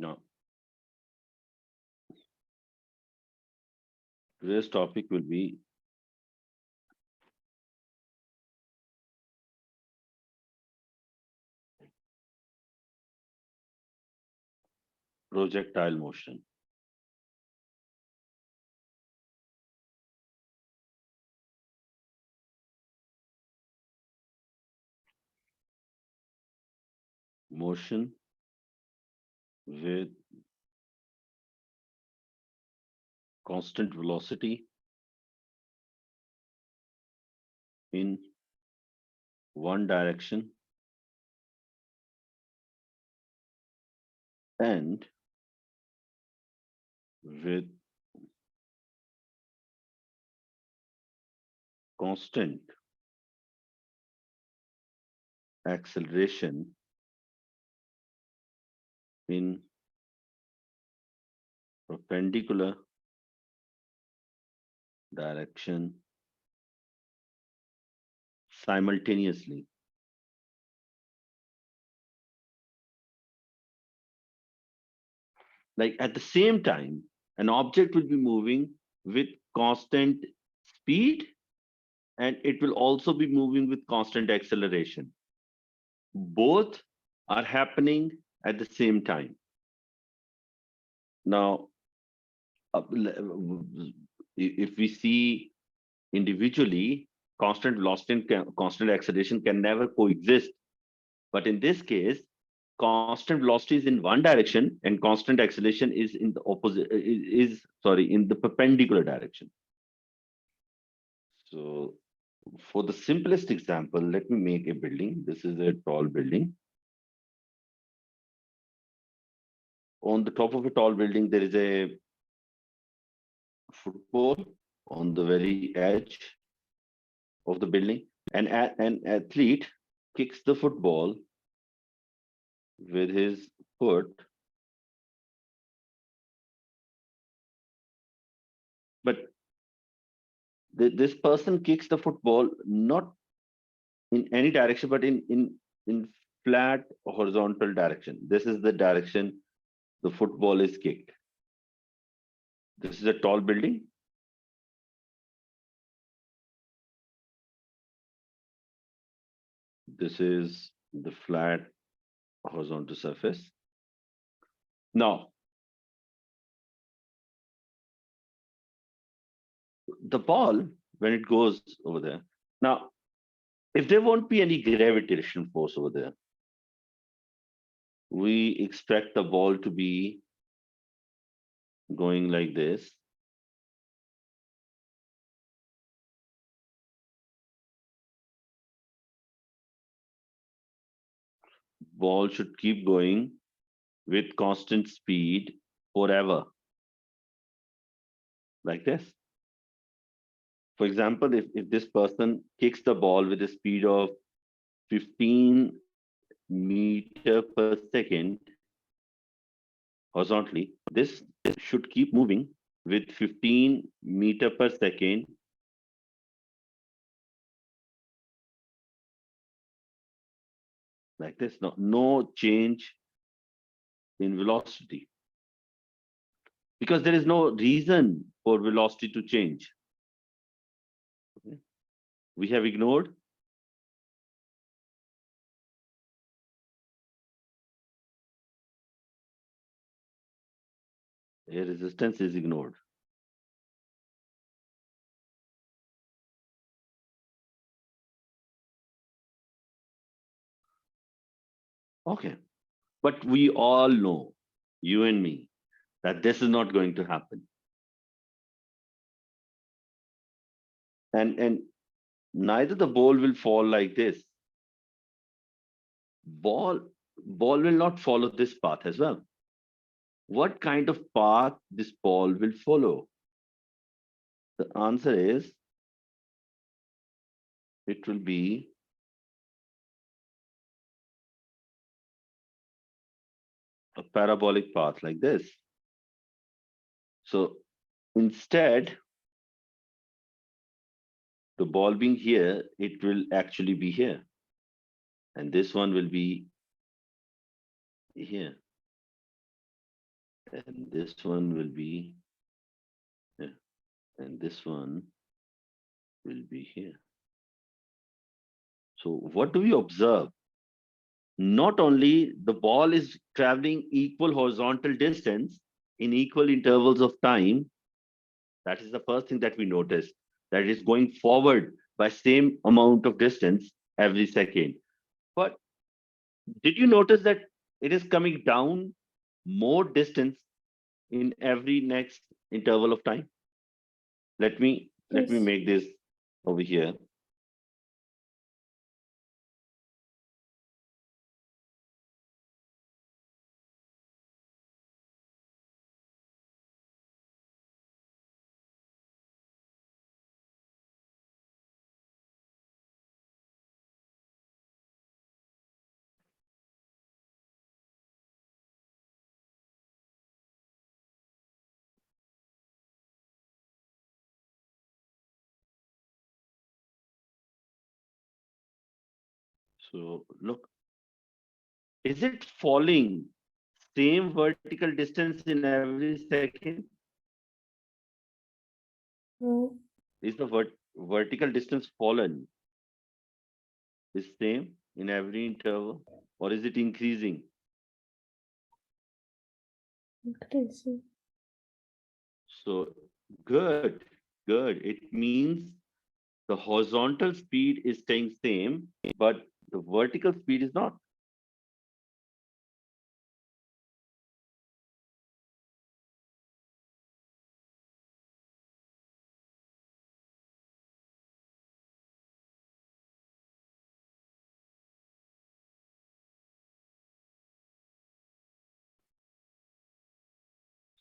Now, today's topic will be projectile motion. Motion with constant velocity in one direction and with constant acceleration in perpendicular direction simultaneously. Like at the same time, an object will be moving with constant speed and it will also be moving with constant acceleration. Both are happening at the same time. Now, if we see individually, constant velocity and constant acceleration can never coexist. But in this case, constant velocity is in one direction and constant acceleration is in the opposite, in the perpendicular direction. So for the simplest example, let me make a building. This is a tall building. On the top of a tall building, there is a football on the very edge of the building. And an athlete kicks the football with his foot, but this person kicks the football not in any direction, but in flat horizontal direction. This is the direction the football is kicked. This is a tall building. This is the flat horizontal surface. Now, the ball, when it goes over there, now, if there won't be any gravitational force over there, we expect the ball to be going like this. Ball should keep going with constant speed forever, like this. For example, if this person kicks the ball with a speed of 15 meter per second horizontally, this should keep moving with 15 meter per second like this. No change in velocity because there is no reason for velocity to change. Okay. We have ignored air resistance is ignored. Okay. But we all know, you and me, that this is not going to happen. And neither the ball will fall like this. Ball will not follow this path as well. What kind of path this ball will follow? The answer is it will be a parabolic path like this. So instead, the ball being here, it will actually be here. And this one will be here. and this one will be here, and this one will be here. So what do we observe? Not only the ball is traveling equal horizontal distance in equal intervals of time, that is the first thing that we notice, that it is going forward by same amount of distance every second. But did you notice that it is coming down more distance in every next interval of time? Let me Yes. make this over here. So look, is it falling same vertical distance in every second? No. Is the vertical distance fallen is same in every interval, or is it increasing? Increasing. So good, good. It means the horizontal speed is staying same, but the vertical speed is not.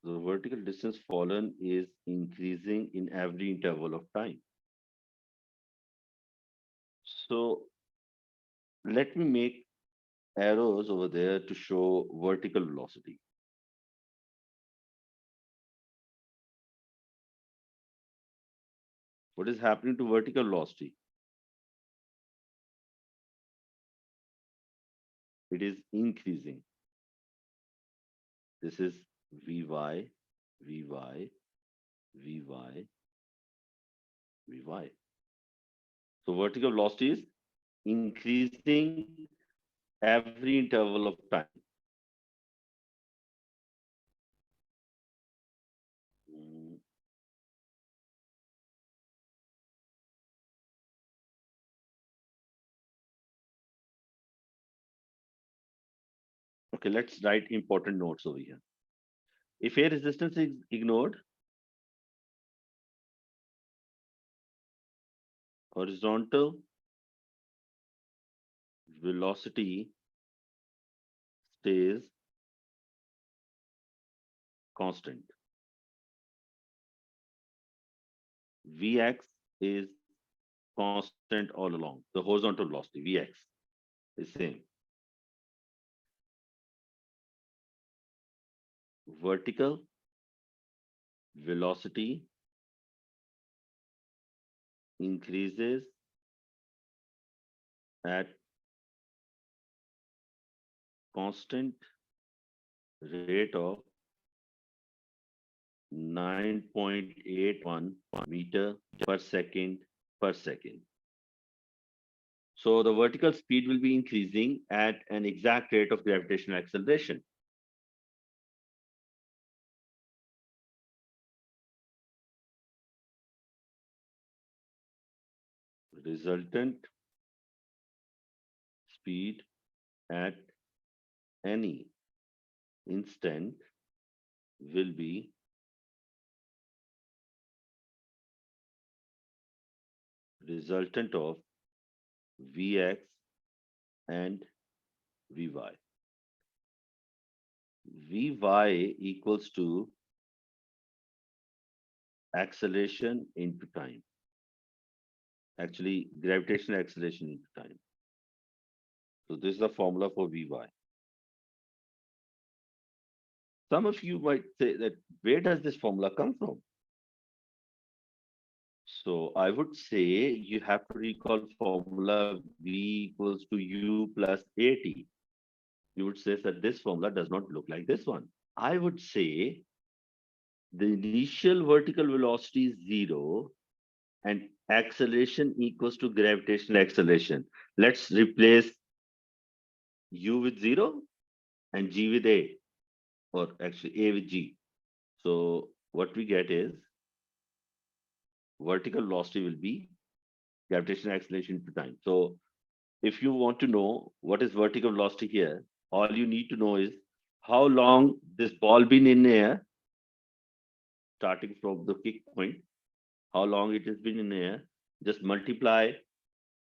The vertical distance fallen is increasing in every interval of time. So let me make arrows over there to show vertical velocity. What is happening to vertical velocity? It is increasing. This is Vy, Vy, Vy, Vy. So vertical velocity is increasing every interval of time. Mm, okay, let's write important notes over here. If a resistance is ignored, horizontal velocity stays constant. Vx is constant all along. The horizontal velocity, Vx, is same. Vertical velocity increases at constant rate of 9.81 meter per second per second. So the vertical speed will be increasing at an exact rate of gravitational acceleration. Resultant speed at any instant will be resultant of Vx and Vy. Vy equals to acceleration into time. Actually, gravitational acceleration into time. So this is the formula for Vy. Some of you might say that where does this formula come from? So I would say you have to recall formula V equals to U plus AT. You would say that this formula does not look like this one. I would say the initial vertical velocity is zero and acceleration equals to gravitational acceleration. Let's replace u with zero and g with a, or actually a with g. So what we get is vertical velocity will be gravitational acceleration to time. So if you want to know what is vertical velocity here, all you need to know is how long this ball been in air, starting from the kick point, how long it has been in air, just multiply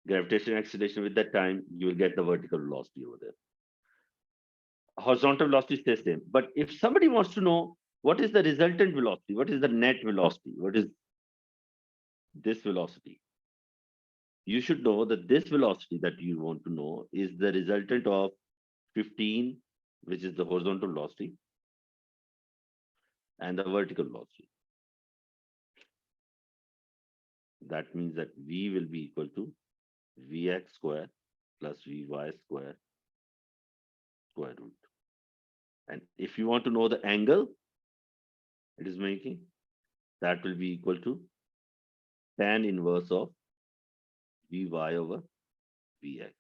gravitational acceleration with that time, you will get the vertical velocity over there. Horizontal velocity stays same. But if somebody wants to know what is the resultant velocity, what is the net velocity, what is this velocity, you should know that this velocity that you want to know is the resultant of 15, which is the horizontal velocity, and the vertical velocity. That means that v will be equal to vx square plus vy square square root. And if you want to know the angle it is making, that will be equal to tan inverse of vy over vx.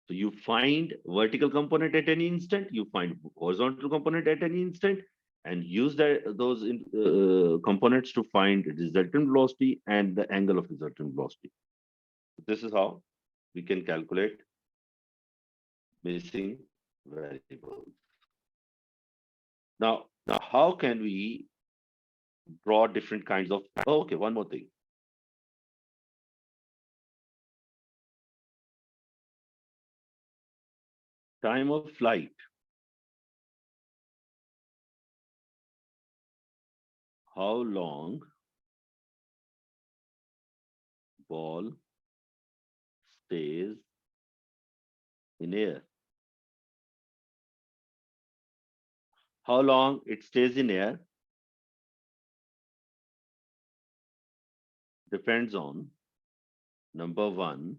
So you find vertical component at any instant, you find horizontal component at any instant, and use those components to find resultant velocity and the angle of resultant velocity. This is how we can calculate missing variables. Now, how can we draw different kinds of? Oh, okay, one more thing. Time of flight. How long ball stays in air? How long it stays in air depends on number one,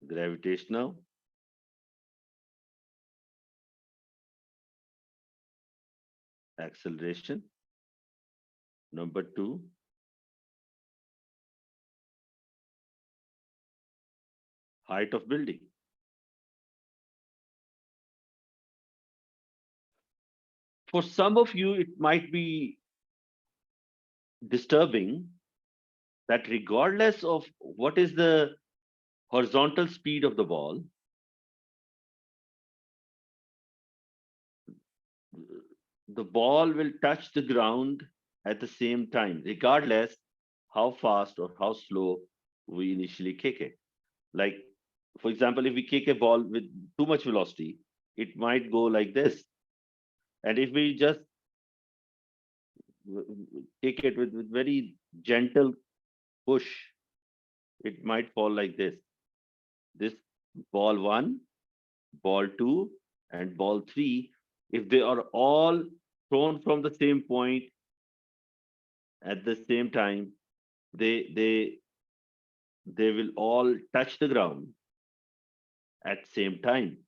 gravitational acceleration. Number two, height of building. For some of you, it might be disturbing that regardless of what is the horizontal speed of the ball, the ball will touch the ground at the same time, regardless how fast or how slow we initially kick it. Like, for example, if we kick a ball with too much velocity, it might go like this. And if we just kick it with very gentle push, it might fall like this. This ball one, ball two, and ball three, if they are all thrown from the same point at the same time, they they they will all touch the ground at same time.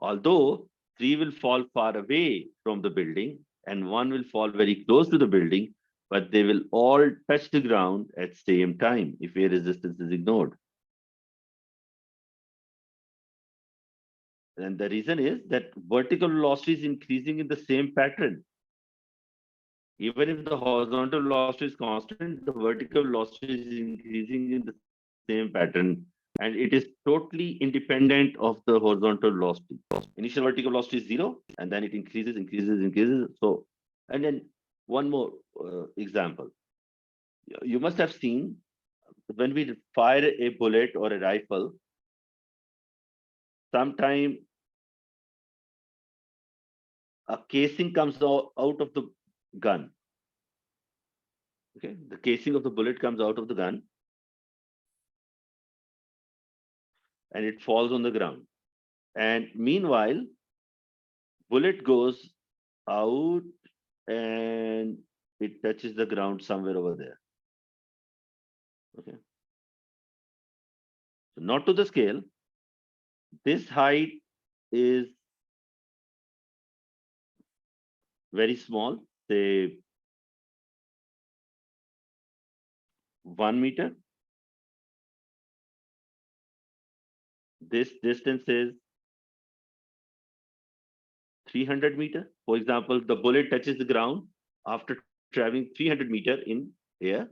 Although three will fall far away from the building and one will fall very close to the building, but they will all touch the ground at same time if air resistance is ignored. And the reason is that vertical velocity is increasing in the same pattern. Even if the horizontal velocity is constant, the vertical velocity is increasing in the same pattern. And it is totally independent of the horizontal velocity. Initial vertical velocity is zero, and then it increases, increases, increases. So, and then one more example. You must have seen when we fire a bullet or a rifle, sometime a casing comes out of the gun. Okay, the casing of the bullet comes out of the gun and it falls on the ground. And meanwhile, bullet goes out and it touches the ground somewhere over there. Okay, so not to the scale, This height is very small, say 1 meter. This distance is 300 meter. For example, the bullet touches the ground after traveling 300 meter in air,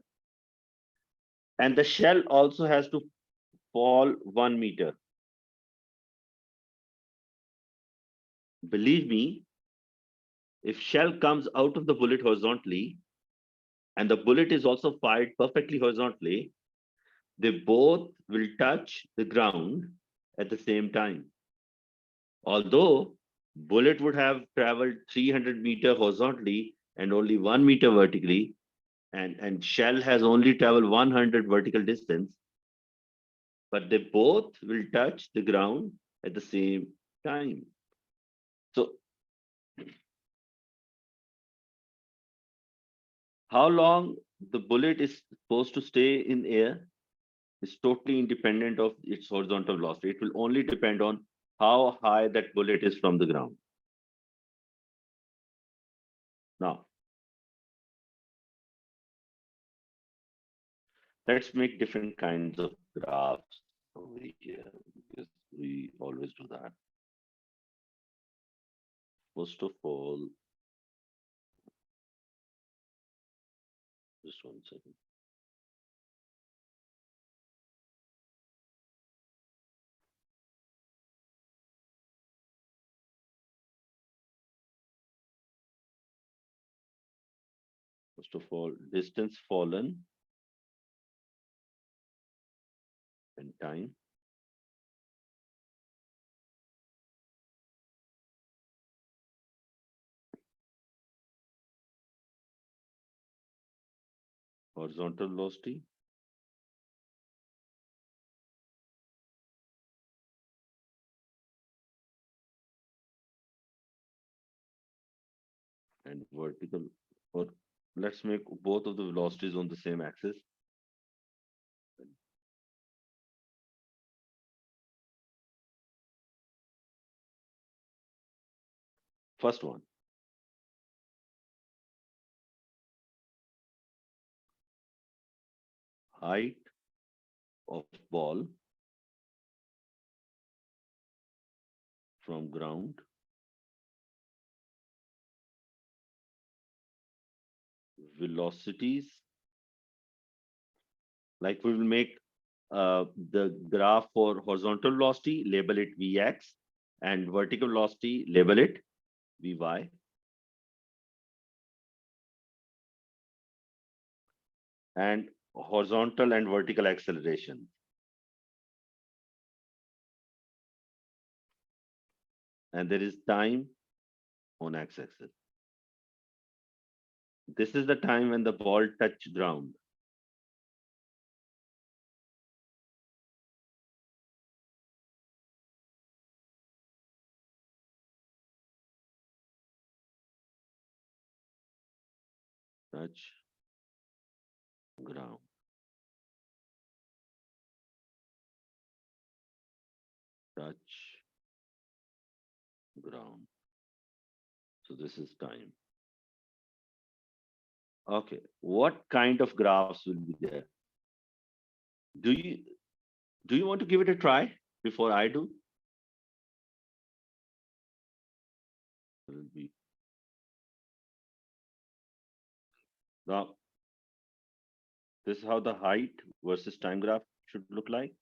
and the shell also has to fall 1 meter. Believe me, if shell comes out of the bullet horizontally and the bullet is also fired perfectly horizontally, they both will touch the ground at the same time. Although bullet would have traveled 300 meter horizontally and only 1 meter vertically, and shell has only traveled 100 vertical distance, but they both will touch the ground at the same time. So how long the bullet is supposed to stay in air is totally independent of its horizontal velocity. It will only depend on how high that bullet is from the ground. Now, let's make different kinds of graphs over here because we always do that. First of all, just 1 second. First of all, distance fallen and time. Horizontal velocity and vertical, or let's make both of the velocities on the same axis. First one, height of ball from ground, velocities, like we will make the graph for horizontal velocity, label it Vx, and vertical velocity, label it Vy. And horizontal and vertical acceleration. And there is time on x-axis. This is the time when the ball touched ground. Touch ground. Touch ground. So this is time. Okay, what kind of graphs will be there? Do you do you want to give it a try before I do? Will be now. This is how the height versus time graph should look like.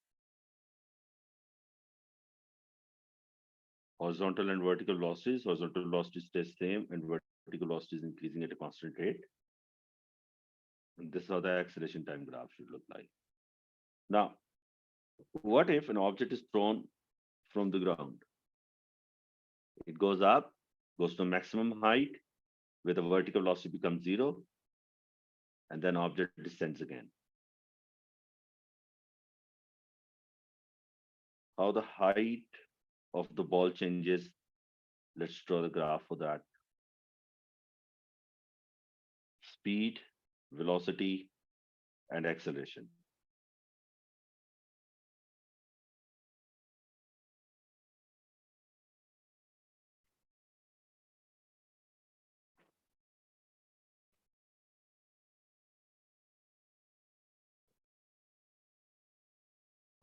Horizontal and vertical velocities. Horizontal velocity stays same and vertical velocity is increasing at a constant rate. And this is how the acceleration time graph should look like. Now, what if an object is thrown from the ground? It goes up, goes to maximum height, where the vertical velocity becomes zero, and then object descends again. How the height of the ball changes, let's draw the graph for that. Speed, velocity, and acceleration.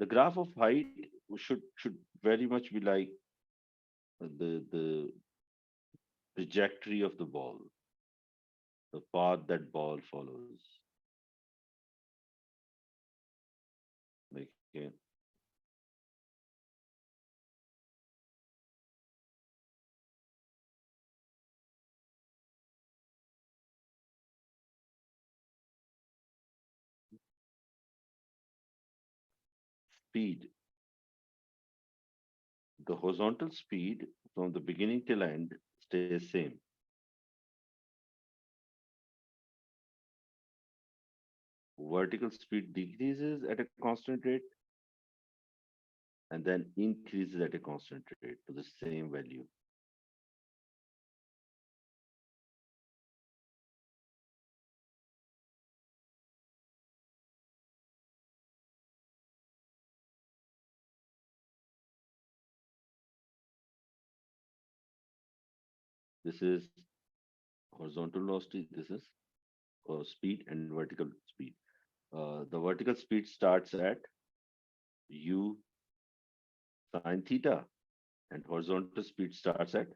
The graph of height should very much be like the trajectory of the ball, the path that ball follows. Okay. Speed. The horizontal speed from the beginning till end stays same. Vertical speed decreases at a constant rate and then increases at a constant rate to the same value. This is horizontal velocity. This is speed and vertical speed. The vertical speed starts at u sine theta, and horizontal speed starts at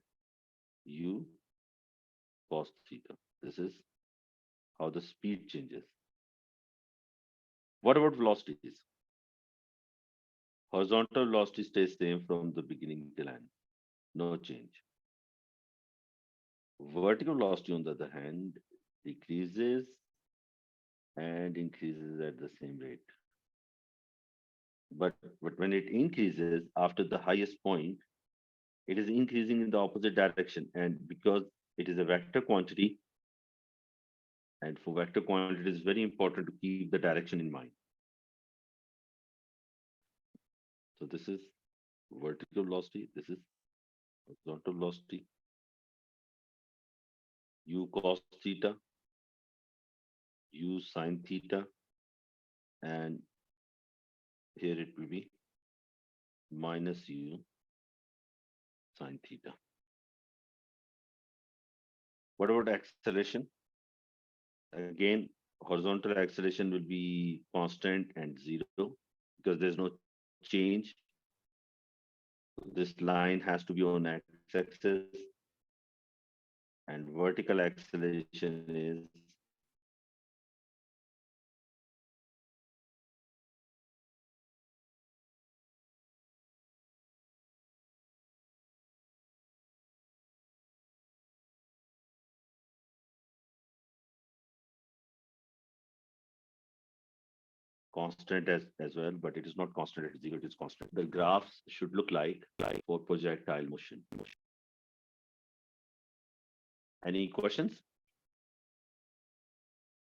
u cos theta. This is how the speed changes. What about velocities? Horizontal velocity stays same from the beginning till end, no change. Vertical velocity, on the other hand, decreases and increases at the same rate. But when it increases after the highest point, it is increasing in the opposite direction. And because it is a vector quantity, and for vector quantity, it is very important to keep the direction in mind. So this is vertical velocity, this is horizontal velocity, u cos theta, u sine theta, and here it will be minus u sine theta. What about acceleration? Again, horizontal acceleration will be constant and zero because there's no change. This line has to be on x-axis, and vertical acceleration is constant as well, but it is not constant at zero, it is constant. The graphs should look like for projectile motion. Any questions?